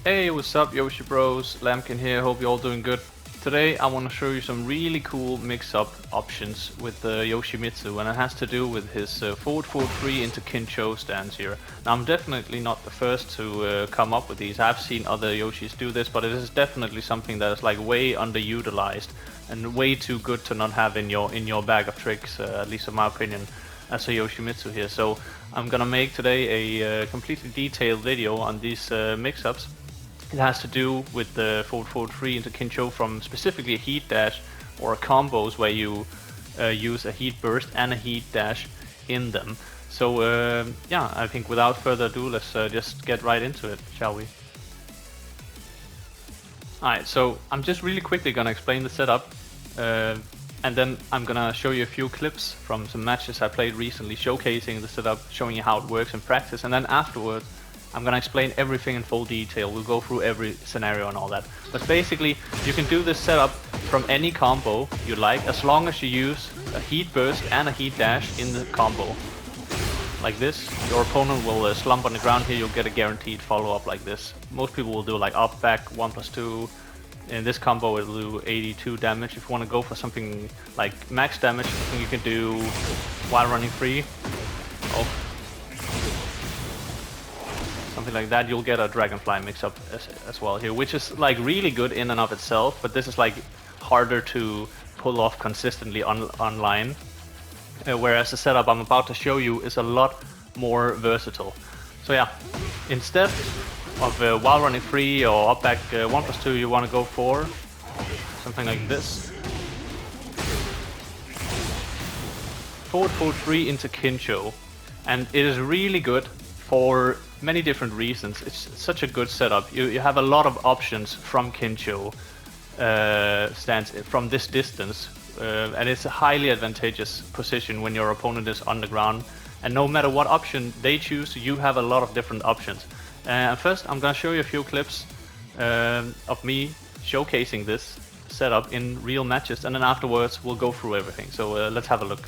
Hey, what's up Yoshi Bros, Lambkin here, hope you're all doing good. Today I want to show you some really cool mix-up options with Yoshimitsu, and it has to do with his forward 4-3 into kincho stance here. Now I'm definitely not the first to come up with these. I've seen other Yoshis do this, but it is definitely something that is like way underutilized and way too good to not have in your bag of tricks, at least in my opinion, as a Yoshimitsu here. So I'm gonna make today a completely detailed video on these mix-ups. It has to do with the forward 4-3 into kincho from specifically a heat dash or combos where you use a heat burst and a heat dash in them. So yeah, I think without further ado, let's just get right into it, shall we? Alright, so I'm just really quickly gonna explain the setup, and then I'm gonna show you a few clips from some matches I played recently showcasing the setup, showing you how it works in practice, and then afterwards I'm gonna explain everything in full detail. We'll go through every scenario and all that. But basically, you can do this setup from any combo you like, as long as you use a heat burst and a heat dash in the combo. Like this, your opponent will slump on the ground here, you'll get a guaranteed follow-up like this. Most people will do like up, back, 1+2. In this combo it'll do 82 damage. If you want to go for something like max damage, I think you can do while running free. Something like that, you'll get a dragonfly mix-up as well here, which is like really good in and of itself, but this is like harder to pull off consistently online. Whereas the setup I'm about to show you is a lot more versatile. So yeah, instead of while running free or up back 1+2, you want to go for something like this. Forward 4-3 into kincho, and it is really good for many different reasons. It's such a good setup. You have a lot of options from kincho stance from this distance, and it's a highly advantageous position when your opponent is on the ground, and no matter what option they choose, you have a lot of different options. First I'm gonna show you a few clips of me showcasing this setup in real matches, and then afterwards we'll go through everything. So let's have a look.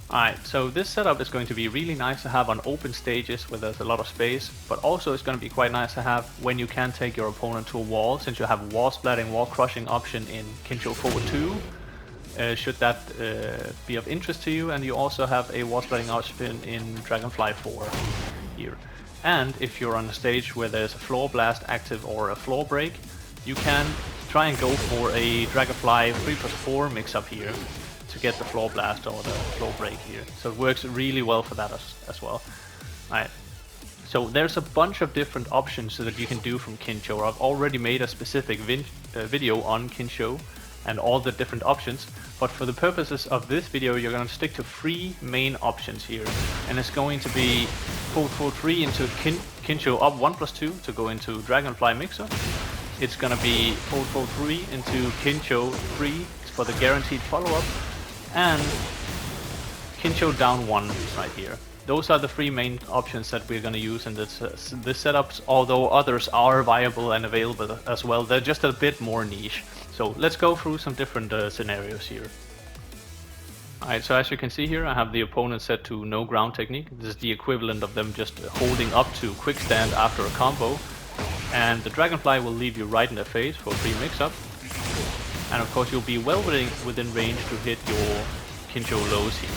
Alright, so this setup is going to be really nice to have on open stages where there's a lot of space, but also it's going to be quite nice to have when you can take your opponent to a wall, since you have wall splatting, wall crushing option in kincho forward 2, should that be of interest to you, and you also have a wall splatting option in dragonfly 4 here. And if you're on a stage where there's a floor blast active or a floor break, you can try and go for a dragonfly 3+4 mix-up here to get the floor blast or the floor break here. So it works really well for that as well. Alright, so there's a bunch of different options that you can do from kincho. I've already made a specific video on kincho and all the different options, but for the purposes of this video you're going to stick to 3 main options here, and it's going to be forward 4-3 into kincho up 1+2 to go into dragonfly mixer. It's going to be forward 4-3 into kincho 3 for the guaranteed follow-up, and kincho down 1 right here. Those are the 3 main options that we're going to use in this setups, although others are viable and available as well. They're just a bit more niche. So let's go through some different scenarios here. Alright, so as you can see here, I have the opponent set to no ground technique. This is the equivalent of them just holding up to quick stand after a combo. And the Dragonfly will leave you right in the face for free mix-up. And of course you'll be well within range to hit your kincho lows here.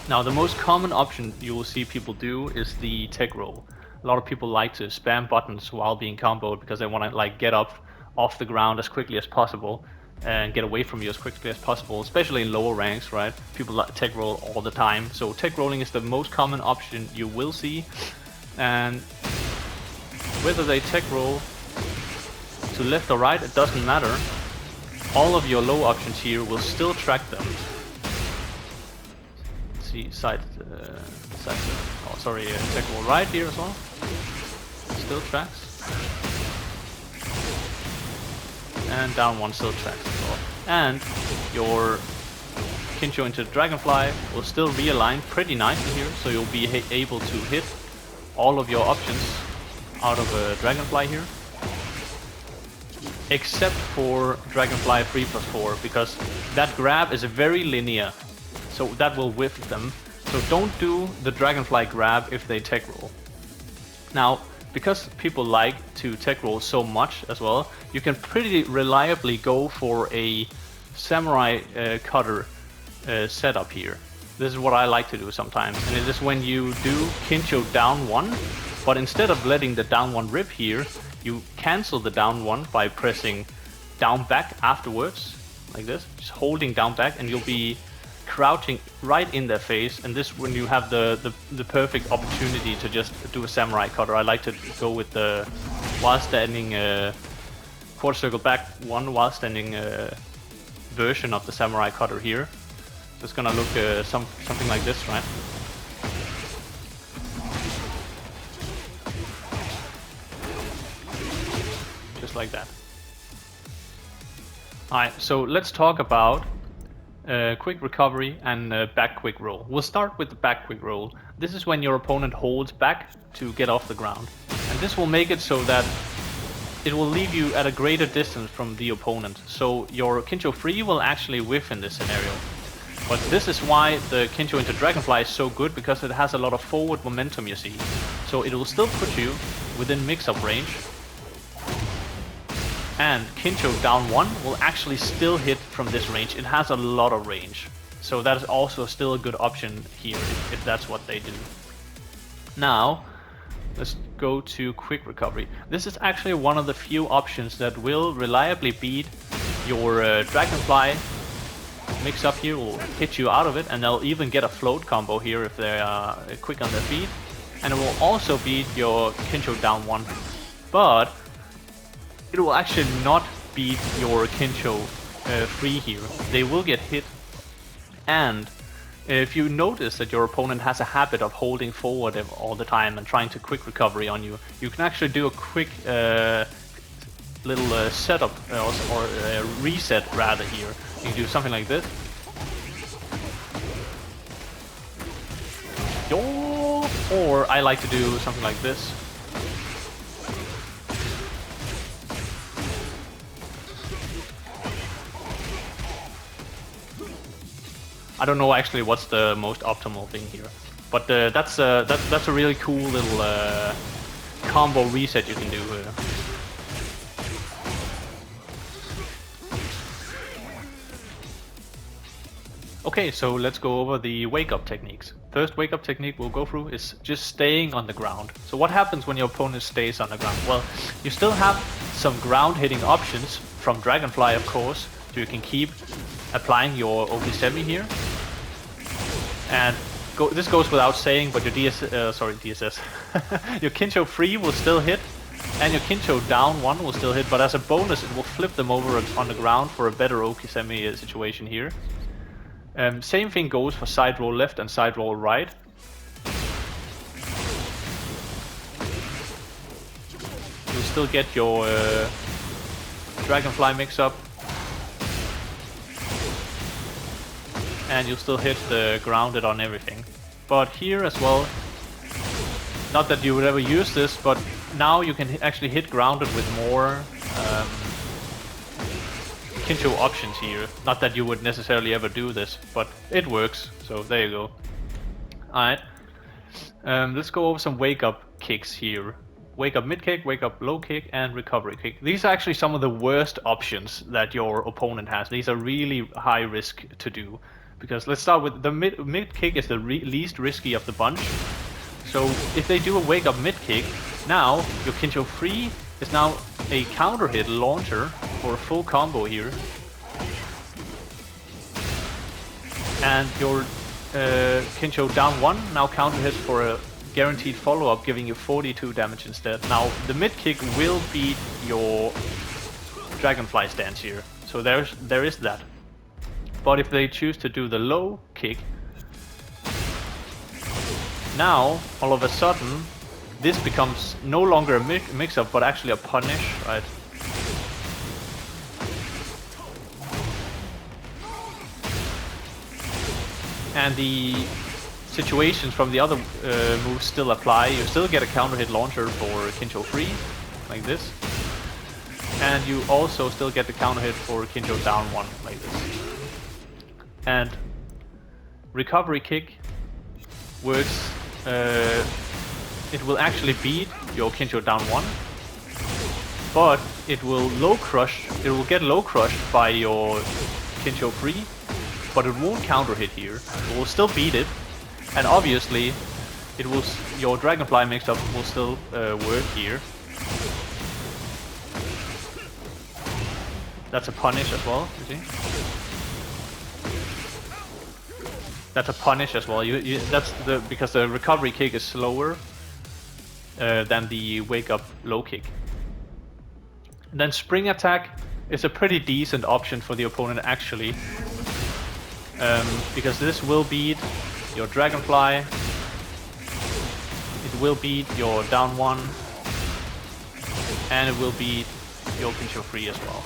Now the most common option you will see people do is the tech roll. A lot of people like to spam buttons while being comboed because they want to like get up off the ground as quickly as possible and get away from you as quickly as possible, especially in lower ranks, right? People like tech roll all the time. So tech rolling is the most common option you will see. And whether they tech roll to left or right, it doesn't matter. All of your low options here will still track them. Let's see, tech roll right here as well. Still tracks. And down one still tracks as well. And your kincho into Dragonfly will still realign pretty nicely here, so you'll be able to hit all of your options out of a Dragonfly here. Except for Dragonfly 3+4, because that grab is very linear, so that will whiff them. So don't do the Dragonfly grab if they tech roll. Now, because people like to tech roll so much as well, you can pretty reliably go for a samurai cutter setup here. This is what I like to do sometimes, and it is when you do kincho down one, but instead of letting the down one rip here, you cancel the down one by pressing down back afterwards, like this, just holding down back, and you'll be crouching right in their face, and this when you have the perfect opportunity to just do a samurai cutter. I like to go with the while standing quarter circle back one while standing version of the samurai cutter here. So it's gonna look something like this, right? Just like that. Alright, so let's talk about quick recovery and back quick roll. We'll start with the back quick roll. This is when your opponent holds back to get off the ground. And this will make it so that it will leave you at a greater distance from the opponent. So your kincho free will actually whiff in this scenario. But this is why the kincho into Dragonfly is so good, because it has a lot of forward momentum, you see. So it will still put you within mix-up range. And kincho down one will actually still hit from this range. It has a lot of range. So that is also still a good option here if that's what they do. Now, let's go to quick recovery. This is actually one of the few options that will reliably beat your Dragonfly mix-up here, will hit you out of it, and they'll even get a float combo here if they are quick on their feet. And it will also beat your kincho down one. But it will actually not beat your kincho free here. They will get hit. And if you notice that your opponent has a habit of holding forward all the time and trying to quick recovery on you, you can actually do a quick little setup or reset rather here. You can do something like this. Or I like to do something like this. I don't know actually what's the most optimal thing here, but that's a really cool little combo reset you can do here. Okay, so let's go over the wake-up techniques. First wake-up technique we'll go through is just staying on the ground. So what happens when your opponent stays on the ground? Well, you still have some ground-hitting options from Dragonfly, of course, so you can keep applying your Okisemi here. And this goes without saying, but your DSS, your kincho free will still hit, and your kincho down one will still hit, but as a bonus it will flip them over on the ground for a better Okisemi situation here. Same thing goes for side roll left and side roll right. You'll still get your Dragonfly mix-up, and you'll still hit the grounded on everything. But here as well, not that you would ever use this, but now you can actually hit grounded with more kincho options here. Not that you would necessarily ever do this, but it works. So there you go. Alright. Let's go over some wake up kicks here. Wake up mid kick, wake up low kick, and recovery kick. These are actually some of the worst options that your opponent has. These are really high risk to do. Because let's start with the mid kick is the least risky of the bunch. So if they do a wake up mid kick, now your kincho 3 is now a counter hit launcher for a full combo here. And your kincho down 1 now counter hits for a guaranteed follow-up, giving you 42 damage instead. Now the mid kick will beat your dragonfly stance here, so there is that. But if they choose to do the low kick, now all of a sudden this becomes no longer a mix-up but actually a punish, right? And the situations from the other moves still apply. You still get a counter hit launcher for kincho 3, like this. And you also still get the counter hit for kincho down 1, like this. And recovery kick works, it will actually beat your kincho down 1, but it will get low crushed by your kincho 3, but it won't counter hit here. It will still beat it, and obviously it will, your dragonfly mix-up will still work here. That's a punish as well, you see? That's a punish as well. That's because the recovery kick is slower than the wake up low kick. And then spring attack is a pretty decent option for the opponent actually, because this will beat your dragonfly, it will beat your down 1, and it will beat your kincho 3 as well.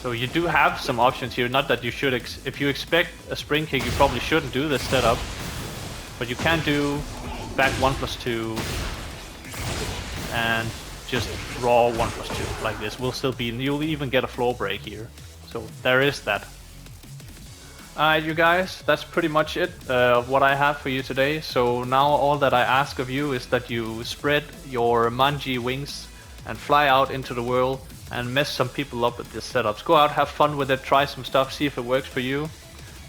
So you do have some options here. Not that you should, if you expect a spring kick, you probably shouldn't do this setup. But you can do back 1+2 and just raw 1+2 like this. Will still be, you'll even get a floor break here. So there is that. Alright you guys, that's pretty much it of what I have for you today. So now all that I ask of you is that you spread your manji wings and fly out into the world and mess some people up with this setups. Go out, have fun with it, try some stuff, see if it works for you.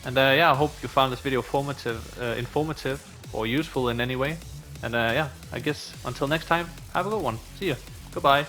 And yeah, I hope you found this video informative or useful in any way. And yeah, I guess until next time, have a good one. See ya. Goodbye.